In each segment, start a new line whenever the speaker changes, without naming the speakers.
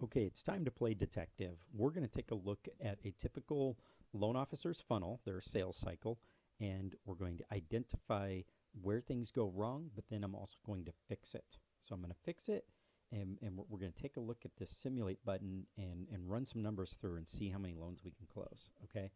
Okay, it's time to play detective. We're going to take a look at a typical loan officer's funnel, their sales cycle, and we're going to identify where things go wrong, but then I'm also going to fix it. So I'm going to fix it, and we're going to take a look at this simulate button and run some numbers through and see how many loans we can close, okay?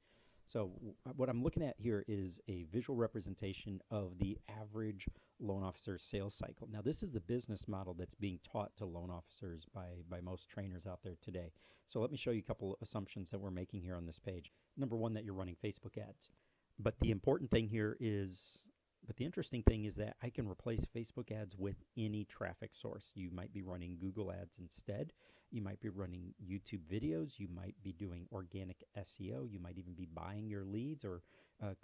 So what I'm looking at here is a visual representation of the average loan officer's sales cycle. Now, this is the business model that's being taught to loan officers by most trainers out there today. So let me show you a couple of assumptions that we're making here on this page. Number one, that you're running Facebook ads. But the important thing here is, but the interesting thing is that I can replace Facebook ads with any traffic source. You might be running Google ads instead. You might be running YouTube videos. You might be doing organic SEO. You might even be buying your leads or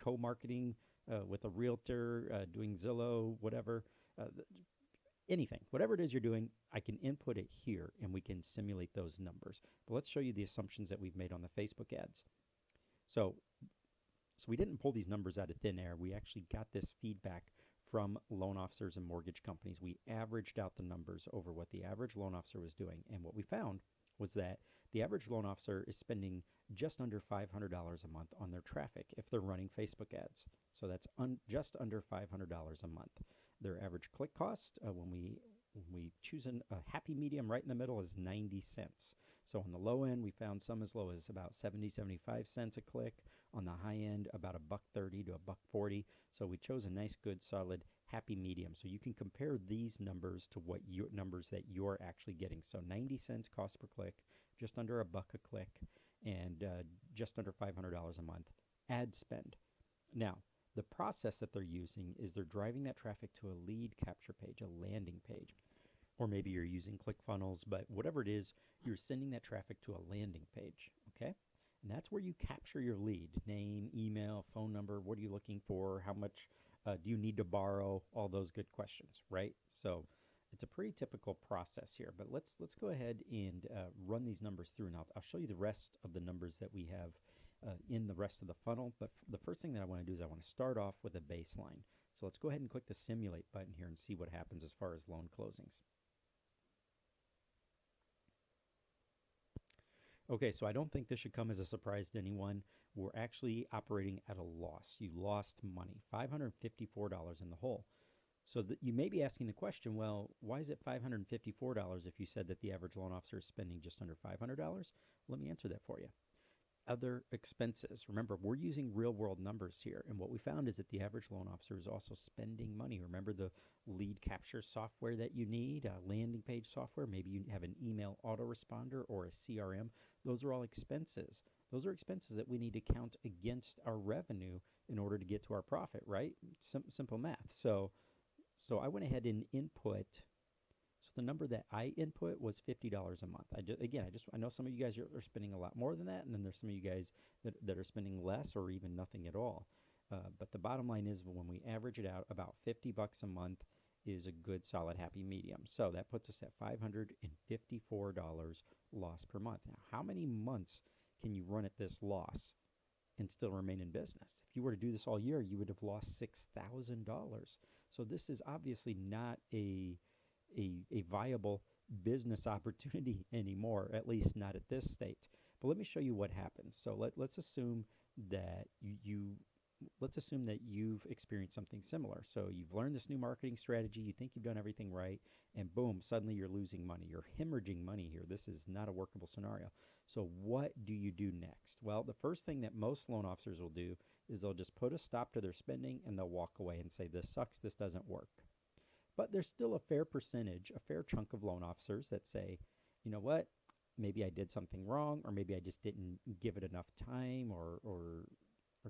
co-marketing with a realtor, doing Zillow, whatever. Anything, whatever it is you're doing, I can input it here and we can simulate those numbers. But let's show you the assumptions that we've made on the Facebook ads. So we didn't pull these numbers out of thin air. We actually got this feedback from loan officers and mortgage companies. We averaged out the numbers over what the average loan officer was doing. And what we found was that the average loan officer is spending just under $500 a month on their traffic if they're running Facebook ads. So that's just under $500 a month. Their average click cost, when we choose a happy medium right in the middle, is 90 cents. So on the low end, we found some as low as about 70, 75 cents a click. On the high end, about $1.30 to $1.40. So we chose a nice, good, solid, happy medium. So you can compare these numbers to what your numbers that you're actually getting. So 90 cents cost per click, just under $1 a click, and just under $500 a month ad spend. Now, the process that they're using is they're driving that traffic to a lead capture page, a landing page. Or maybe you're using ClickFunnels, but whatever it is, you're sending that traffic to a landing page, okay? And that's where you capture your lead: name, email, phone number, what are you looking for, how much do you need to borrow, all those good questions, right? So it's a pretty typical process here, but let's go ahead and run these numbers through, and I'll show you the rest of the numbers that we have in the rest of the funnel. But the first thing that I want to do is I want to start off with a baseline. So let's go ahead and click the simulate button here and see what happens as far as loan closings. Okay, so I don't think this should come as a surprise to anyone. We're actually operating at a loss. You lost money, $554 in the hole. So you may be asking the question, well, why is it $554 if you said that the average loan officer is spending just under $500? Let me answer that for you. Other expenses. Remember, we're using real-world numbers here, and what we found is that the average loan officer is also spending money. Remember the lead capture software that you need, landing page software, maybe you have an email autoresponder or a CRM. Those are all expenses. Those are expenses that we need to count against our revenue in order to get to our profit, right? Simple math. So I went ahead and input. So the number that I input was $50 a month. I know some of you guys are spending a lot more than that, and then there's some of you guys that are spending less or even nothing at all. But the bottom line is, when we average it out, about $50 a month is a good, solid, happy medium. So that puts us at $554 loss per month. Now, how many months can you run at this loss and still remain in business? If you were to do this all year, you would have lost $6,000. So this is obviously not a viable business opportunity anymore, at least not at this state. But let me show you what happens. So let's assume that let's assume that you've experienced something similar. So you've learned this new marketing strategy, you think you've done everything right, and boom, suddenly you're losing money. You're hemorrhaging money here. This is not a workable scenario. So what do you do next? Well, the first thing that most loan officers will do is they'll just put a stop to their spending and they'll walk away and say, this sucks, this doesn't work. But there's still a fair percentage, a fair chunk of loan officers that say, you know what, maybe I did something wrong, or maybe I just didn't give it enough time or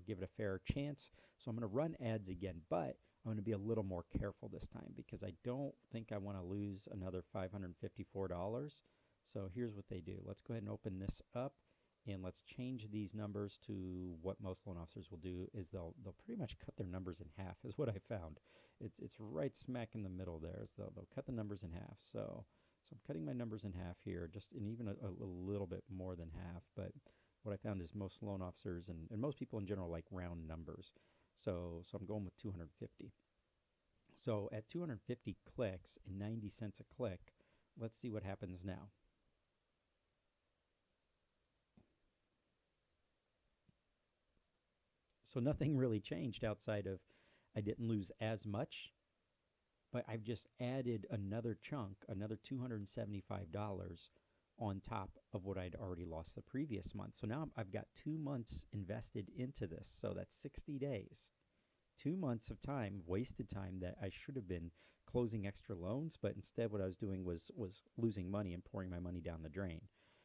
give it a fair chance. So I'm going to run ads again, but I'm going to be a little more careful this time because I don't think I want to lose another $554. So here's what they do. Let's go ahead and open this up, and let's change these numbers to what most loan officers will do is they'll pretty much cut their numbers in half, is what I found. It's right smack in the middle there. So they'll cut the numbers in half. So I'm cutting my numbers in half here, and even a little bit more than half. But what I found is most loan officers and most people in general like round numbers. So I'm going with 250. So at 250 clicks and 90 cents a click, let's see what happens now. So nothing really changed outside of I didn't lose as much, but I've just added another chunk, another $275 on top of what I'd already lost the previous month. So now I've got 2 months invested into this. So that's 60 days. 2 months of time, wasted time that I should have been closing extra loans, but instead what I was doing was losing money and pouring my money down the drain.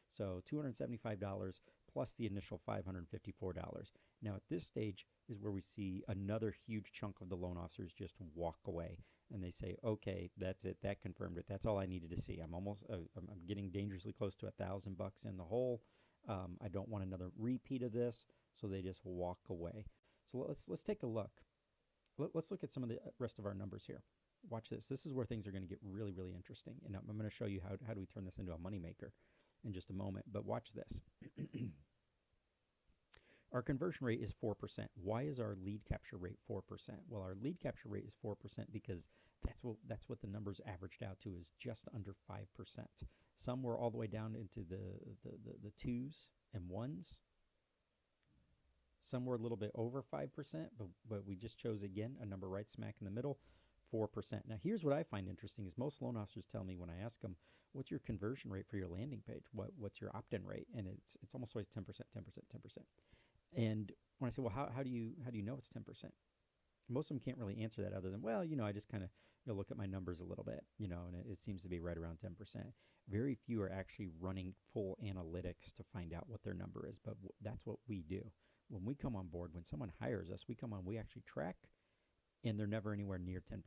So $275 plus the initial $554. Now at this stage is where we see another huge chunk of the loan officers just walk away, and they say, okay, that's it, that confirmed it, that's all I needed to see. I'm getting dangerously close to $1,000 in the hole. I don't want another repeat of this, so they just walk away. So let's take a look. Let's look at some of the rest of our numbers here. Watch this. This is where things are going to get really, really interesting. And I'm going to show you how do we turn this into a moneymaker in just a moment. But watch this. Our conversion rate is 4%. Why is our lead capture rate 4%? Well, our lead capture rate is 4% because that's what the numbers averaged out to, is just under 5%. Some were all the way down into the twos and ones. Some were a little bit over 5%, but we just chose, again, a number right smack in the middle, 4%. Now, here's what I find interesting is most loan officers tell me when I ask them, what's your conversion rate for your landing page? What's your opt-in rate? And it's almost always 10%, 10%, 10%. And when I say, well, how do you know it's 10%? Most of them can't really answer that other than, well, I just kind of look at my numbers a little bit, and it seems to be right around 10%. Very few are actually running full analytics to find out what their number is, but that's what we do. When we come on board, when someone hires us, we actually track, and they're never anywhere near 10%.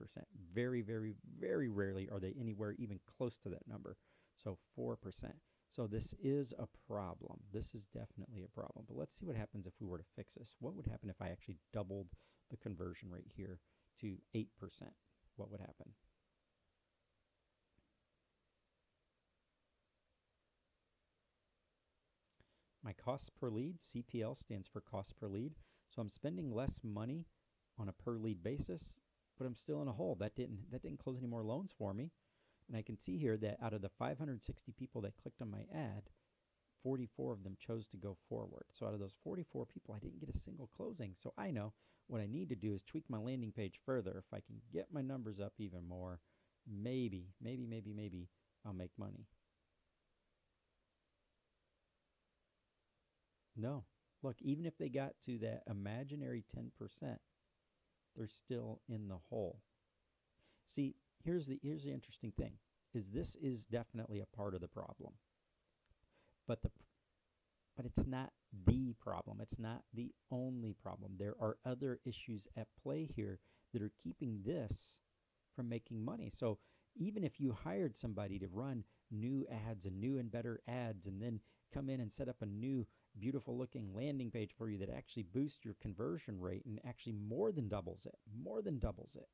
Very, very, very rarely are they anywhere even close to that number. So 4%. So this is a problem. This is definitely a problem. But let's see what happens if we were to fix this. What would happen if I actually doubled the conversion rate here to 8%? What would happen? My cost per lead, CPL, stands for cost per lead. So I'm spending less money on a per lead basis, but I'm still in a hole. That didn't close any more loans for me. And I can see here that out of the 560 people that clicked on my ad, 44 of them chose to go forward. So out of those 44 people, I didn't get a single closing. So I know what I need to do is tweak my landing page further. If I can get my numbers up even more, maybe I'll make money. No. Look, even if they got to that imaginary 10%, they're still in the hole. See, here's the interesting thing, is this is definitely a part of the problem. But it's not the problem. It's not the only problem. There are other issues at play here that are keeping this from making money. So even if you hired somebody to run new ads and new and better ads, and then come in and set up a new beautiful looking landing page for you that actually boosts your conversion rate and actually more than doubles it,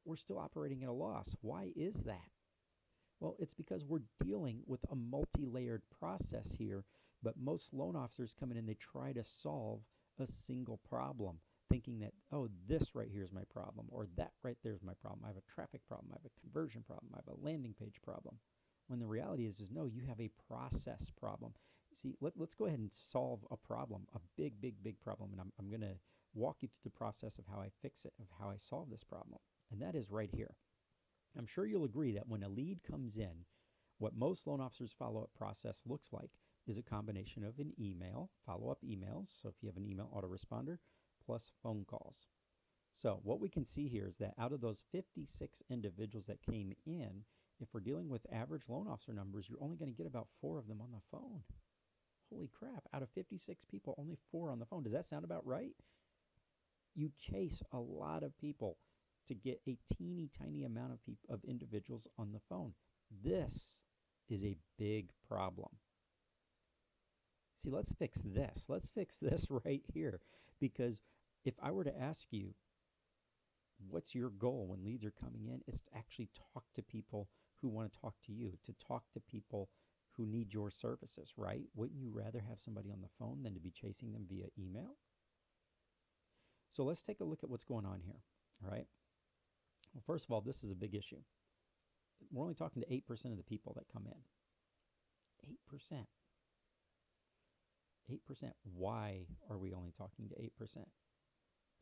we're still operating at a loss. Why is that? Well, it's because we're dealing with a multi-layered process here, but most loan officers come in and they try to solve a single problem, thinking that, oh, this right here is my problem, or that right there is my problem. I have a traffic problem, I have a conversion problem, I have a landing page problem. When the reality is no, you have a process problem. See, let's go ahead and solve a problem, a big problem, and I'm going to walk you through the process of how I fix it, of how I solve this problem, and that is right here. I'm sure you'll agree that when a lead comes in, what most loan officers' follow-up process looks like is a combination of an email, follow-up emails, so if you have an email autoresponder, plus phone calls. So what we can see here is that out of those 56 individuals that came in, if we're dealing with average loan officer numbers, you're only going to get about 4 of them on the phone. Holy crap, out of 56 people, only 4 on the phone. Does that sound about right? You chase a lot of people to get a teeny tiny amount of individuals on the phone. This is a big problem. See, let's fix this. Let's fix this right here. Because if I were to ask you, what's your goal when leads are coming in? It's to actually talk to people who want to talk to you, to talk to people who need your services, right? Wouldn't you rather have somebody on the phone than to be chasing them via email? So let's take a look at what's going on here, all right? Well, first of all, this is a big issue. We're only talking to 8% of the people that come in. 8%. 8%. Why are we only talking to 8%?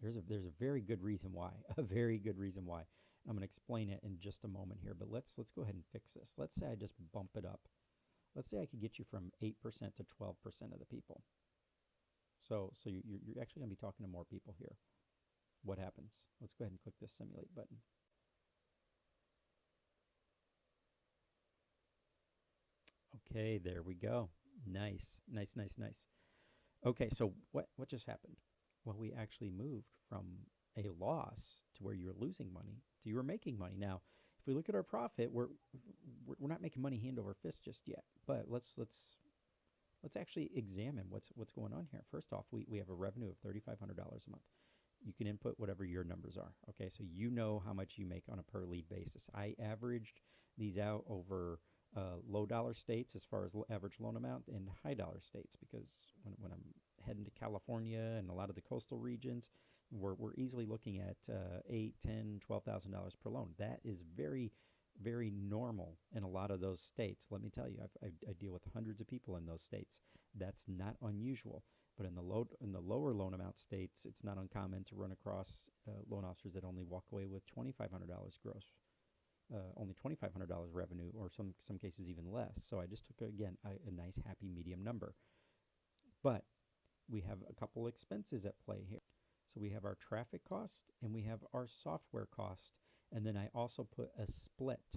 There's a very good reason why. A very good reason why. I'm going to explain it in just a moment here, but let's go ahead and fix this. Let's say I just bump it up. Let's say I could get you from 8% to 12% of the people. So you're actually going to be talking to more people here. What happens? Let's go ahead and click this simulate button. Okay, there we go. Nice, nice, nice, nice. Okay, so what just happened? Well, we actually moved from a loss to where you were losing money to you were making money. Now, if we look at our profit, we're not making money hand over fist just yet. But let's actually examine what's going on here. First off, we have a revenue of $3,500 a month. You can input whatever your numbers are. Okay, so you know how much you make on a per lead basis. I averaged these out over low dollar states as far as average loan amount and high dollar states, because when I'm heading to California and a lot of the coastal regions, we're easily looking at $8,000, $10,000, $12,000 per loan. That is very, very normal in a lot of those states. Let me tell you, I deal with hundreds of people in those states. That's not unusual. But in the lower loan amount states, it's not uncommon to run across loan officers that only walk away with $2,500 gross, only $2,500 revenue, or some cases even less. So I just took, again, a nice happy medium number. But we have a couple expenses at play here. So we have our traffic cost and we have our software cost. And then I also put a split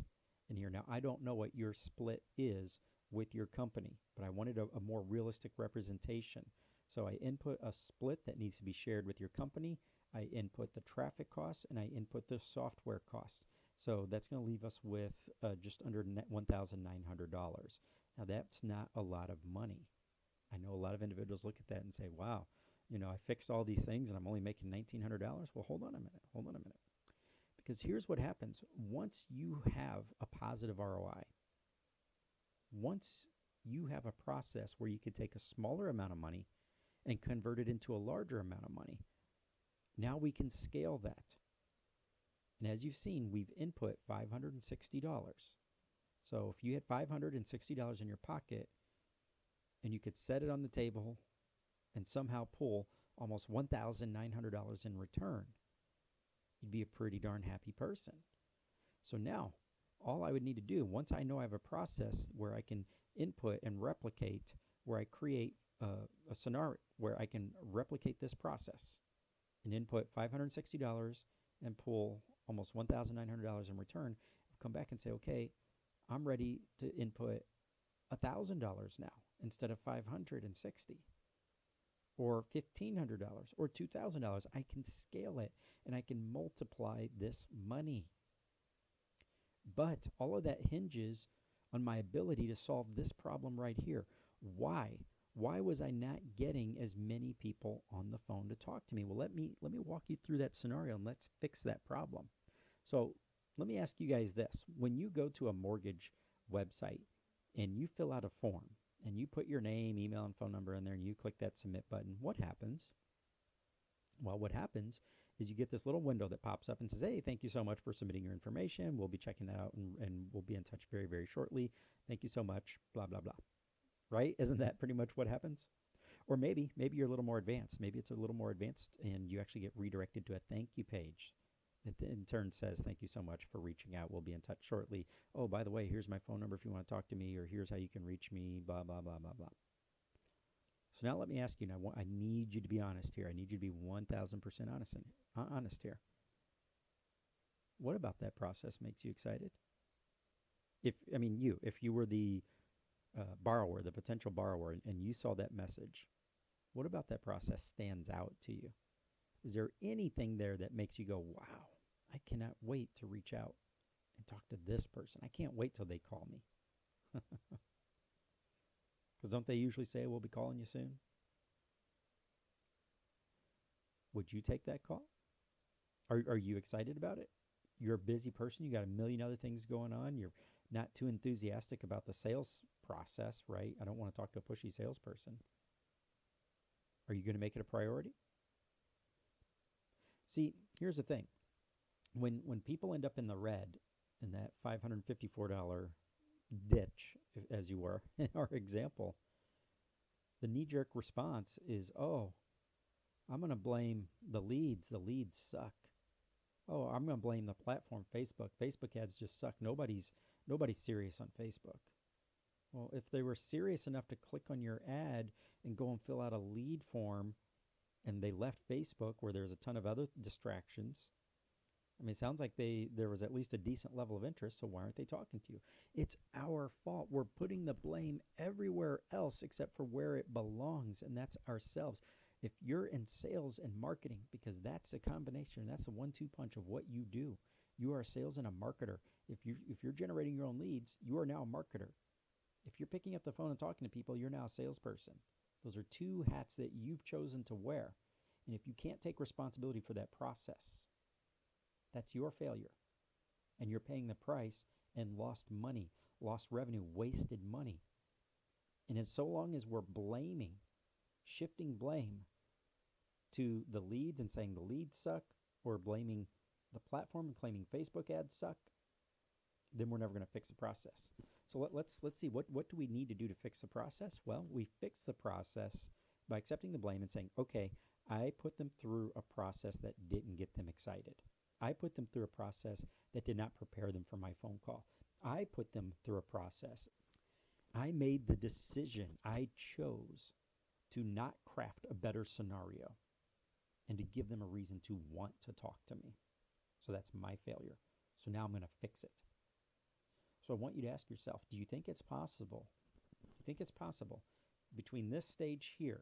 in here. Now, I don't know what your split is with your company, but I wanted a more realistic representation. So I input a split that needs to be shared with your company. I input the traffic costs and I input the software cost. So that's going to leave us with just under $1,900. Now, that's not a lot of money. I know a lot of individuals look at that and say, wow, I fixed all these things and I'm only making $1,900. Well, hold on a minute. Because here's what happens. Once you have a positive ROI, once you have a process where you could take a smaller amount of money and convert it into a larger amount of money, now we can scale that. And as you've seen, we've input $560. So if you had $560 in your pocket and you could set it on the table and somehow pull almost $1,900 in return, you'd be a pretty darn happy person. So now, all I would need to do, once I know I have a process where I can input and replicate, where I create a scenario where I can replicate this process and input $560 and pull almost $1,900 in return, come back and say, okay, I'm ready to input $1,000 now instead of $560, or $1,500 or $2,000. I can scale it and I can multiply this money. But all of that hinges on my ability to solve this problem right here. Why? Why was I not getting as many people on the phone to talk to me? Well, let me walk you through that scenario and let's fix that problem. So let me ask you guys this. When you go to a mortgage website and you fill out a form and you put your name, email, and phone number in there and you click that submit button, what happens? Well, what happens is you get this little window that pops up and says, hey, thank you so much for submitting your information. We'll be checking that out and we'll be in touch very, very shortly. Thank you so much, blah, blah, blah. Right? Isn't that pretty much what happens? Or maybe you're a little more advanced. Maybe it's a little more advanced and you actually get redirected to a thank you page. It in turn says, thank you so much for reaching out. We'll be in touch shortly. Oh, by the way, here's my phone number if you want to talk to me, or here's how you can reach me, blah, blah, blah, blah, blah. So now let me ask you, now I need you to be honest here. I need you to be 1,000% honest here. What about that process makes you excited? If you were the borrower, the potential borrower, and you saw that message, what about that process stands out to you? Is there anything there that makes you go, wow, I cannot wait to reach out and talk to this person. I can't wait till they call me. Because don't they usually say, we'll be calling you soon? Would you take that call? Are you excited about it? You're a busy person. You got a million other things going on. You're not too enthusiastic about the sales process, right? I don't want to talk to a pushy salesperson. Are you going to make it a priority? See, here's the thing. When people end up in the red, in that $554 ditch, as you were in our example, The knee-jerk response is, oh, I'm going to blame the leads. The leads suck. Oh, I'm going to blame the platform, Facebook. Facebook ads just suck. Nobody's serious on Facebook. Well, if they were serious enough to click on your ad and go and fill out a lead form, and they left Facebook where there's a ton of other distractions, I mean, it sounds like there was at least a decent level of interest, so why aren't they talking to you? It's our fault. We're putting the blame everywhere else except for where it belongs, and that's ourselves. If you're in sales and marketing, because that's a combination, that's a 1-2 punch of what you do. You are a sales and a marketer. If you're generating your own leads, you are now a marketer. If you're picking up the phone and talking to people, you're now a salesperson. Those are two hats that you've chosen to wear. And if you can't take responsibility for that process, that's your failure. And you're paying the price and lost money, lost revenue, wasted money. And as so long as we're blaming, shifting blame to the leads and saying the leads suck, or blaming the platform and claiming Facebook ads suck, then we're never going to fix the process. So let's see, what do we need to do to fix the process? Well, we fix the process by accepting the blame and saying, okay, I put them through a process that didn't get them excited. I put them through a process that did not prepare them for my phone call. I put them through a process. I made the decision. I chose to not craft a better scenario and to give them a reason to want to talk to me. So that's my failure. So now I'm going to fix it. So I want you to ask yourself, do you think it's possible? Do you think it's possible between this stage here,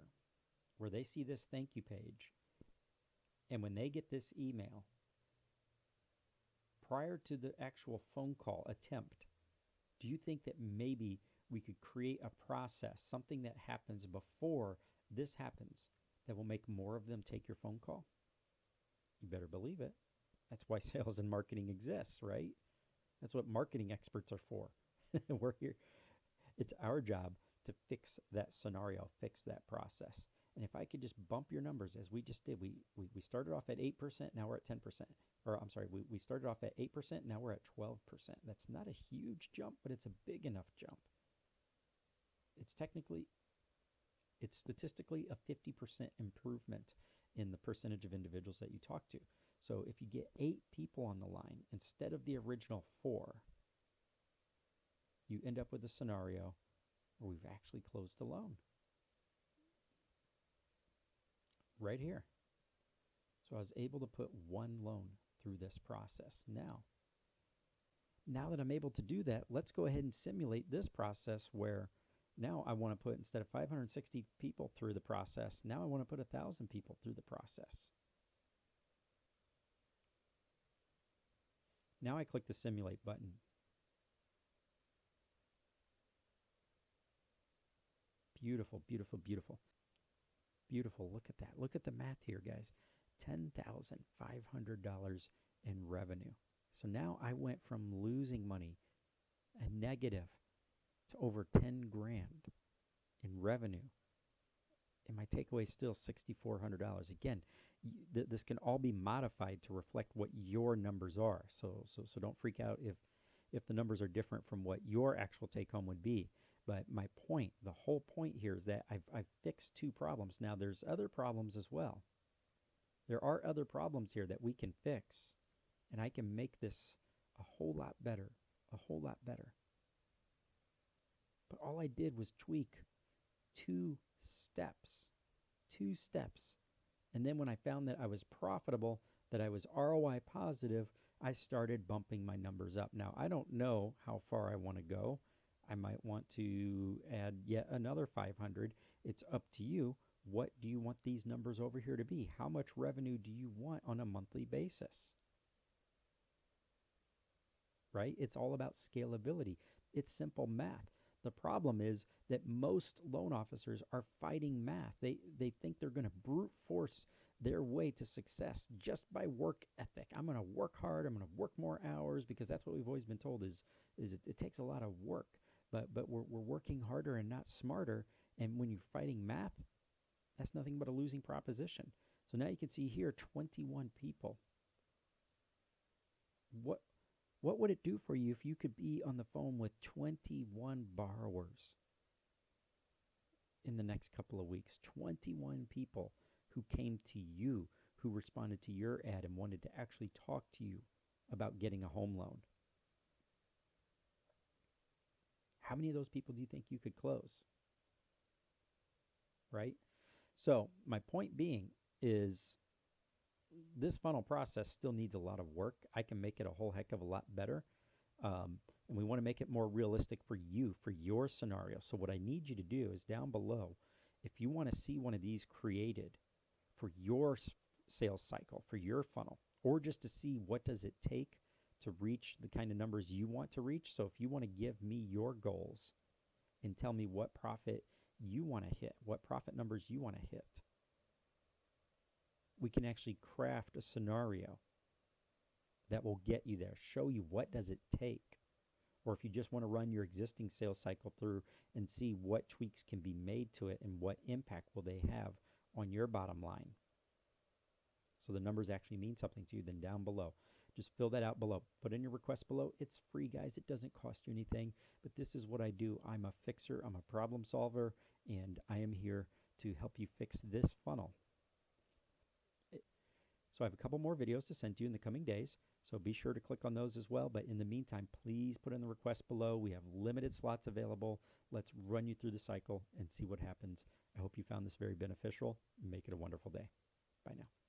where they see this thank you page, and when they get this email, prior to the actual phone call attempt, do you think that maybe we could create a process, something that happens before this happens, that will make more of them take your phone call? You better believe it. That's why sales and marketing exists, right? That's what marketing experts are for. We're here. It's our job to fix that scenario, fix that process. And if I could just bump your numbers, as we just did, we started off at 8%, now we're at 10%. Or I'm sorry, we started off at 8%, now we're at 12%. That's not a huge jump, but it's a big enough jump. It's statistically a 50% improvement in the percentage of individuals that you talk to. So if you get 8 people on the line instead of the original 4, you end up with a scenario where we've actually closed a loan. Right here. So I was able to put one loan through this process. Now that I'm able to do that, let's go ahead and simulate this process where now I want to put, instead of 560 people through the process, now I want to put 1,000 people through the process. Now I click the simulate button. Beautiful, beautiful, beautiful. Beautiful. Look at that. Look at the math here, guys. $10,500 in revenue. So now I went from losing money, a negative, to over 10 grand in revenue. And my takeaway is still $6,400. Again, this can all be modified to reflect what your numbers are. So don't freak out if the numbers are different from what your actual take home would be. But my point, the whole point here is that I've fixed 2 problems. Now there's other problems as well. There are other problems here that we can fix, and I can make this a whole lot better, a whole lot better. But all I did was tweak 2 steps. And then when I found that I was profitable, that I was ROI positive, I started bumping my numbers up. Now, I don't know how far I want to go. I might want to add yet another 500. It's up to you. What do you want these numbers over here to be? How much revenue do you want on a monthly basis? Right? It's all about scalability. It's simple math. The problem is that most loan officers are fighting math. They think they're going to brute force their way to success just by work ethic. I'm going to work hard. I'm going to work more hours, because that's what we've always been told is it takes a lot of work. But we're working harder and not smarter. And when you're fighting math, that's nothing but a losing proposition. So now you can see here 21 people. What would it do for you if you could be on the phone with 21 borrowers? in the next couple of weeks. 21 people who came to you, who responded to your ad and wanted to actually talk to you about getting a home loan. How many of those people do you think you could close? Right? So my point being is this funnel process still needs a lot of work. I can make it a whole heck of a lot better. And we want to make it more realistic for you, for your scenario. So what I need you to do is down below, if you want to see one of these created for your sales cycle, for your funnel, or just to see what does it take to reach the kind of numbers you want to reach. So if you want to give me your goals and tell me what profit you want to hit, what profit numbers you want to hit, we can actually craft a scenario that will get you there, show you what does it take. Or if you just want to run your existing sales cycle through and see what tweaks can be made to it and what impact will they have on your bottom line. So the numbers actually mean something to you, then down below. Just fill that out below. Put in your request below. It's free, guys. It doesn't cost you anything. But this is what I do. I'm a fixer. I'm a problem solver. And I am here to help you fix this funnel. So I have a couple more videos to send to you in the coming days. So be sure to click on those as well. But in the meantime, please put in the request below. We have limited slots available. Let's run you through the cycle and see what happens. I hope you found this very beneficial. Make it a wonderful day. Bye now.